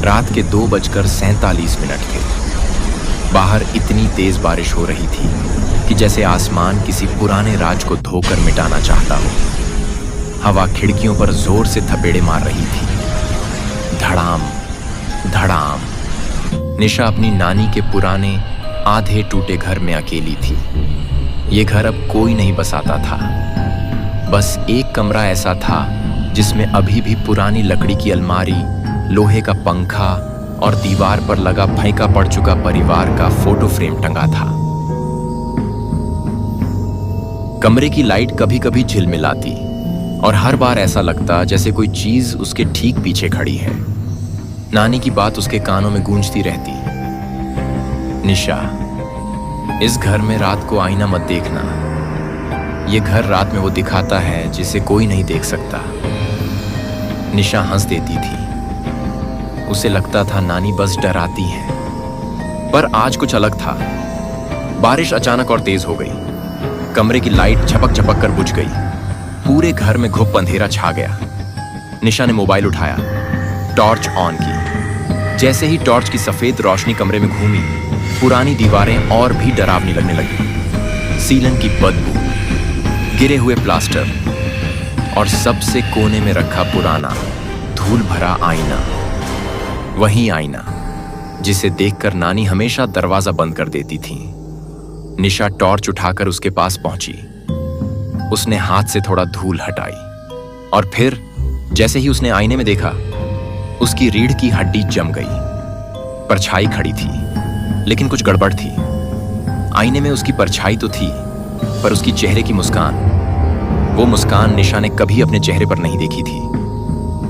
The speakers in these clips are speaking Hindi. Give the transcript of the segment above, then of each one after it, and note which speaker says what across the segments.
Speaker 1: रात के 2:47 थे। बाहर इतनी तेज बारिश हो रही थी कि जैसे आसमान किसी पुराने राज को धोकर मिटाना चाहता हो। हवा खिड़कियों पर जोर से थपेड़े मार रही थी। धड़ाम धड़ाम। निशा अपनी नानी के पुराने आधे टूटे घर में अकेली थी। ये घर अब कोई नहीं बसाता था। बस एक कमरा ऐसा था जिसमें अभी भी पुरानी लकड़ी की अलमारी, लोहे का पंखा और दीवार पर लगा फेंका पड़ चुका परिवार का फोटो फ्रेम टंगा था। कमरे की लाइट कभी कभी झिलमिलाती और हर बार ऐसा लगता जैसे कोई चीज उसके ठीक पीछे खड़ी है। नानी की बात उसके कानों में गूंजती रहती, निशा, इस घर में रात को आईना मत देखना। ये घर रात में वो दिखाता है जिसे कोई नहीं देख सकता। निशा हंस देती थी। उसे लगता था नानी बस डराती है, पर आज कुछ अलग था। बारिश अचानक और तेज हो गई। कमरे की लाइट झपक झपक कर बुझ गई। पूरे घर में घुप अंधेरा छा गया। निशा ने मोबाइल उठाया, टॉर्च ऑन की। जैसे ही टॉर्च की सफेद रोशनी कमरे में घूमी, पुरानी दीवारें और भी डरावनी लगने लगी। सीलन की बदबू, गिरे हुए प्लास्टर और सबसे कोने में रखा पुराना धूल भरा आईना। वही आईना जिसे देखकर नानी हमेशा दरवाजा बंद कर देती थी। निशा टॉर्च उठाकर उसके पास पहुंची। उसने हाथ से थोड़ा धूल हटाई और फिर जैसे ही उसने आईने में देखा, उसकी रीढ़ की हड्डी जम गई। परछाई खड़ी थी, लेकिन कुछ गड़बड़ थी। आईने में उसकी परछाई तो थी, पर उसकी चेहरे की मुस्कान, वो मुस्कान निशा ने कभी अपने चेहरे पर नहीं देखी थी।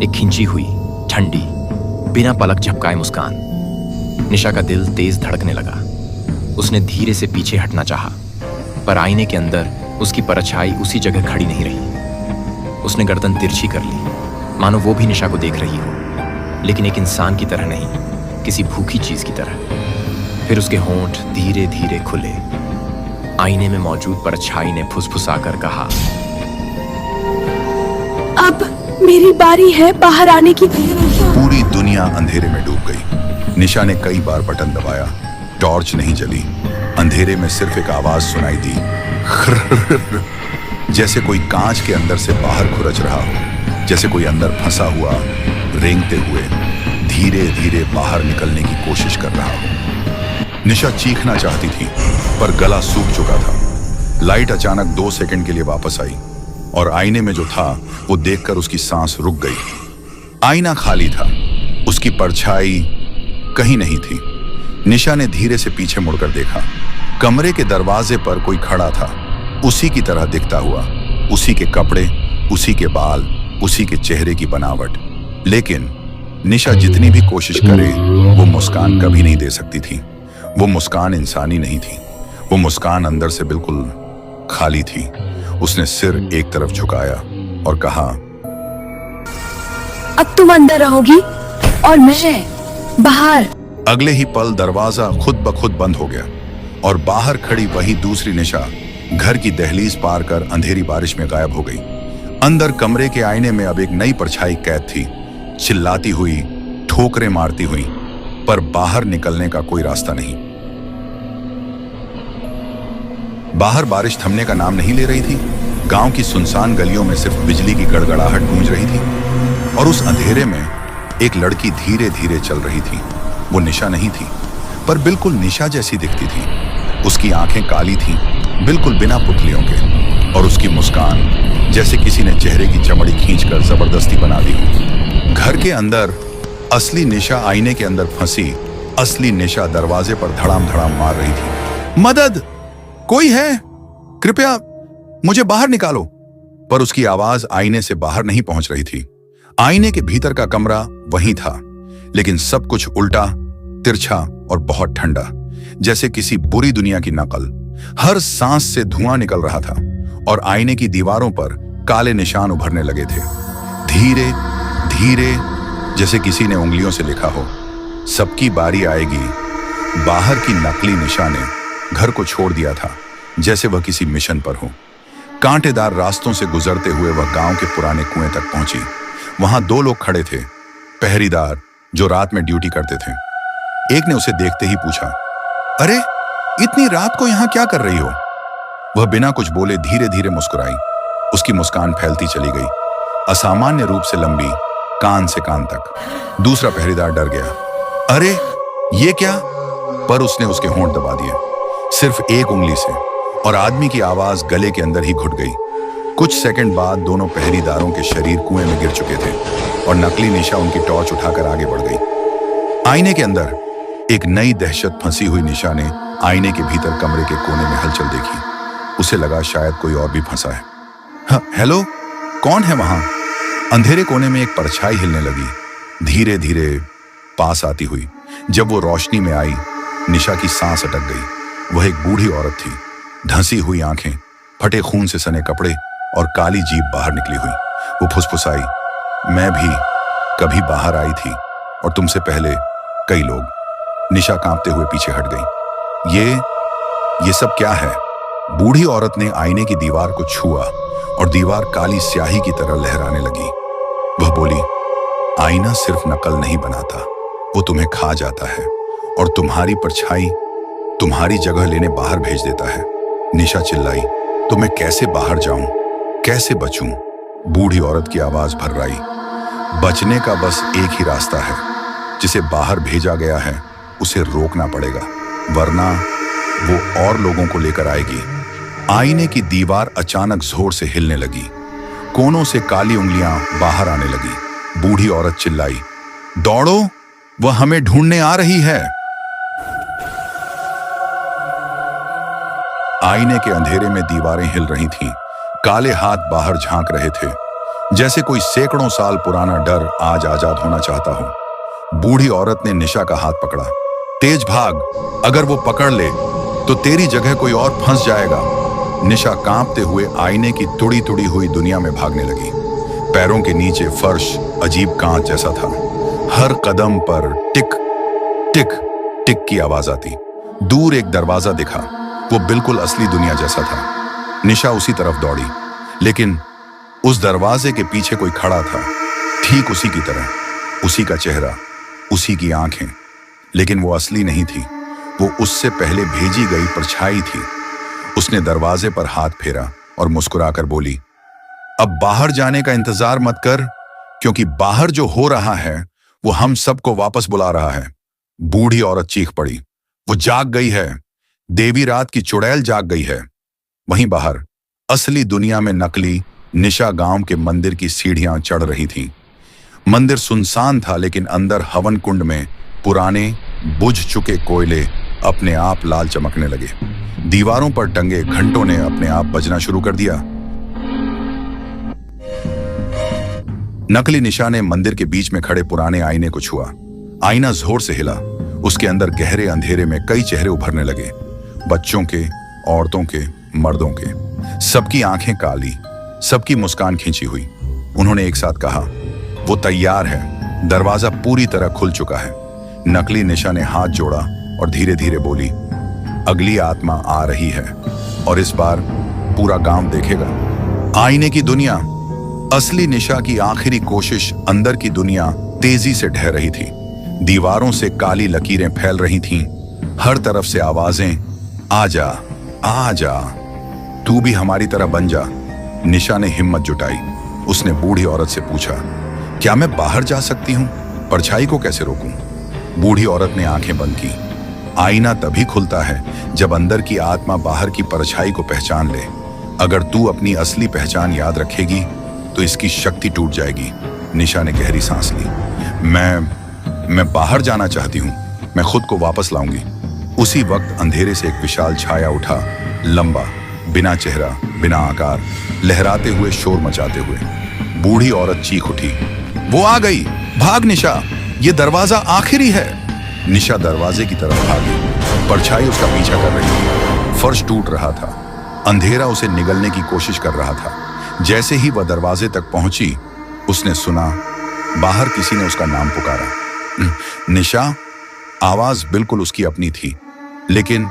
Speaker 1: एक खिंची हुई, ठंडी, बिना पलक झपकाए मुस्कान। निशा का दिल तेज धड़कने लगा। उसने धीरे से पीछे हटना चाहा, पर आईने के अंदर उसकी परछाई उसी जगह खड़ी नहीं रही। उसने गर्दन तिरछी कर ली, मानो वो भी निशा को देख रही हो, लेकिन एक इंसान की तरह नहीं, किसी भूखी चीज की तरह। फिर उसके होंठ धीरे धीरे खुले। आईने में मौजूद परछाई ने फुसफुसाकर कहा,
Speaker 2: अब मेरी बारी है बाहर आने की।
Speaker 3: पूरी दुनिया अंधेरे में डूब गई। निशा ने कई बार बटन दबाया, टॉर्च नहीं जली। अंधेरे में सिर्फ एक आवाज सुनाई दी, जैसे कोई कांच के अंदर से बाहर खुरच रहा हो, जैसे कोई अंदर फंसा हुआ रेंगते हुए धीरे धीरे बाहर निकलने की कोशिश कर रहा हो। निशा चीखना चाहती थी, पर गला सूख चुका था। लाइट अचानक 2 सेकंड के लिए वापस आई और आईने में जो था वो देखकर उसकी सांस रुक गई। आईना खाली था, उसकी परछाई कहीं नहीं थी। निशा ने धीरे से पीछे मुड़कर देखा। कमरे के दरवाजे पर कोई खड़ा था, उसी की तरह दिखता हुआ, उसी के कपड़े, उसी के बाल, उसी के चेहरे की बनावट। लेकिन निशा जितनी भी कोशिश करे, वो मुस्कान कभी नहीं दे सकती थी। वो मुस्कान इंसानी नहीं थी। वो मुस्कान अंदर से बिल्कुल खाली थी। उसने सिर एक तरफ झुकाया और कहा,
Speaker 2: अब तुम अंदर रहोगी और मैं बाहर।
Speaker 3: अगले ही पल दरवाजा खुद ब खुद बंद हो गया और बाहर खड़ी वही दूसरी निशा घर की दहलीज पार कर अंधेरी बारिश में गायब हो गई। अंदर कमरे के आईने में अब एक नई परछाई कैद थी, चिल्लाती हुई, ठोकरें मारती हुई, पर बाहर निकलने का कोई रास्ता नहीं। बाहर बारिश थमने का नाम नहीं ले रही थी। गांव की सुनसान गलियों में सिर्फ बिजली की गड़गड़ाहट गूंज रही थी और उस अंधेरे में एक लड़की धीरे धीरे चल रही थी। वो निशा नहीं थी, पर बिल्कुल निशा जैसी दिखती थी। उसकी आंखें काली थीं, बिल्कुल बिना पुतलियों के, और उसकी मुस्कान जैसे किसी ने चेहरे की चमड़ी खींचकर जबरदस्ती बना दी हो। घर के अंदर असली निशा आईने के अंदर फंसी असली निशा दरवाजे पर धड़ाम धड़ाम मार रही थी। मदद, कोई है? कृपया मुझे बाहर निकालो। पर उसकी आवाज आईने से बाहर नहीं पहुंच रही थी। आईने के भीतर का कमरा वही था, लेकिन सब कुछ उल्टा, तिरछा और बहुत ठंडा, जैसे किसी बुरी दुनिया की नकल। हर सांस से धुआं निकल रहा था और आईने की दीवारों पर काले निशान उभरने लगे थे, धीरे धीरे, जैसे किसी ने उंगलियों से लिखा हो, सबकी बारी आएगी। बाहर की नकली निशा ने घर को छोड़ दिया था, जैसे वह किसी मिशन पर हो। कांटेदार रास्तों से गुजरते हुए वह गांव के पुराने कुएं तक पहुंची। वहां 2 लोग खड़े थे, पहरेदार जो रात में ड्यूटी करते थे। एक ने उसे देखते ही पूछा, अरे इतनी रात को यहां क्या कर रही हो? वह बिना कुछ बोले धीरे धीरे मुस्कुराई। उसकी मुस्कान फैलती चली गई, असामान्य रूप से लंबी, कान से कान तक। दूसरा पहरेदार डर गया, अरे ये क्या? पर उसने उसके होंठ दबा दिए, सिर्फ एक उंगली से, और आदमी की आवाज गले के अंदर ही घुट गई। कुछ सेकंड बाद दोनों पहरेदारों के शरीर कुएं में गिर चुके थे और नकली निशा उनकी टॉर्च उठाकर आगे बढ़ गई। आईने के अंदर एक नई दहशत फंसी हुई निशा ने आईने के भीतर कमरे के कोने में हलचल देखी। उसे लगा शायद कोई और भी फंसा है। हाँ, हेलो, कौन है वहां? अंधेरे कोने में एक परछाई हिलने लगी, धीरे धीरे पास आती हुई। जब वो रोशनी में आई, निशा की सांस अटक गई। वह एक बूढ़ी औरत थी, धंसी हुई आंखें, फटे खून से सने कपड़े और काली जीभ बाहर निकली हुई। वो फुसफुसाई, मैं भी कभी बाहर आई थी, और तुमसे पहले कई लोग। निशा कांपते हुए पीछे हट गई। ये सब क्या है? बूढ़ी औरत ने आईने की दीवार को छुआ और दीवार काली स्याही की तरह लहराने लगी। वह बोली, आईना सिर्फ नकल नहीं बनाता, वो तुम्हें खा जाता है और तुम्हारी परछाई तुम्हारी जगह लेने बाहर भेज देता है। निशा चिल्लाई, तो मैं कैसे बाहर जाऊं, कैसे बचूं? बूढ़ी औरत की आवाज भर्राई, बचने का बस एक ही रास्ता है, जिसे बाहर भेजा गया है उसे रोकना पड़ेगा, वरना वो और लोगों को लेकर आएगी। आईने की दीवार अचानक जोर से हिलने लगी, कोनों से काली उंगलियां बाहर आने लगी। बूढ़ी औरत चिल्लाई, दौड़ो, वह हमें ढूंढने आ रही है। आईने के अंधेरे में दीवारें हिल रही थीं, काले हाथ बाहर झांक रहे थे, जैसे कोई सैकड़ों साल पुराना डर आज आजाद होना चाहता हो। बूढ़ी औरत ने निशा का हाथ पकड़ा, तेज भाग, अगर वो पकड़ ले तो तेरी जगह कोई और फंस जाएगा। निशा कांपते हुए आईने की तुड़ी तुड़ी हुई दुनिया में भागने लगी। पैरों के नीचे फर्श अजीब कांच जैसा था, हर कदम पर टिक टिक टिक की आवाज आती। दूर एक दरवाजा दिखा, वो बिल्कुल असली दुनिया जैसा था। निशा उसी तरफ दौड़ी, लेकिन उस दरवाजे के पीछे कोई खड़ा था, ठीक उसी की तरह, उसी का चेहरा, उसी की आंखें, लेकिन वो असली नहीं थी, वो उससे पहले भेजी गई परछाई थी। उसने दरवाजे पर हाथ फेरा और मुस्कुराकर बोली, अब बाहर जाने का इंतजार मत कर, क्योंकि बाहर जो हो रहा है वो हम सबको वापस बुला रहा है। बूढ़ी औरत चीख पड़ी, वो जाग गई है, देवी रात की चुड़ैल जाग गई है। वहीं बाहर असली दुनिया में नकली निशा गांव के मंदिर की सीढ़ियां चढ़ रही थी। मंदिर सुनसान था, लेकिन अंदर हवन कुंड में पुराने बुझ चुके कोयले अपने आप लाल चमकने लगे। दीवारों पर टंगे घंटों ने अपने आप बजना शुरू कर दिया। नकली निशा ने मंदिर के बीच में खड़े पुराने आईने को छुआ। आईना जोर से हिला, उसके अंदर गहरे अंधेरे में कई चेहरे उभरने लगे, बच्चों के, औरतों के, मर्दों के। सबकी आंखें काली, सबकी मुस्कान खींची हुई। उन्होंने एक साथ कहा, वो तैयार है, दरवाजा पूरी तरह खुल चुका है। नकली निशा ने हाथ जोड़ा और धीरे धीरे बोली, अगली आत्मा आ रही है, और इस बार पूरा गांव देखेगा। आईने की दुनिया, असली निशा की आखिरी कोशिश। अंदर की दुनिया तेजी से ढह रही थी, दीवारों से काली लकीरें फैल रही थीं, हर तरफ से आवाजें, आजा आजा, तू भी हमारी तरह बन जा। निशा ने हिम्मत जुटाई। उसने बूढ़ी औरत से पूछा, क्या मैं बाहर जा सकती हूं? परछाई को कैसे रोकूं? बूढ़ी औरत ने आंखें बंद की। आईना तभी खुलता है जब अंदर की आत्मा बाहर की परछाई को पहचान ले। अगर तू अपनी असली पहचान याद रखेगी तो इसकी शक्ति टूट जाएगी। निशा ने गहरी सांस ली। मैं बाहर जाना चाहती हूँ, मैं खुद को वापस लाऊंगी। उसी वक्त अंधेरे से एक विशाल छाया उठा, लंबा, बिना चेहरा, बिना आकार, लहराते हुए, शोर मचाते हुए। बूढ़ी औरत चीख उठी, वो आ गई, भाग निशा, ये दरवाजा आखिरी है। निशा दरवाजे की तरफ भागी, परछाई उसका पीछा कर रही थी। फर्श टूट रहा था, अंधेरा उसे निगलने की कोशिश कर रहा था। जैसे ही वह दरवाजे तक पहुंची, उसने सुना बाहर किसी ने उसका नाम पुकारा। निशा। आवाज बिल्कुल उसकी अपनी थी, लेकिन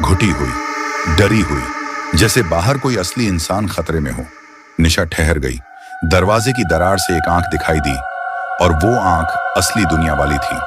Speaker 3: घुटी हुई, डरी हुई, जैसे बाहर कोई असली इंसान खतरे में हो। निशा ठहर गई। दरवाजे की दरार से एक आंख दिखाई दी। और वो आंख असली दुनिया वाली थी।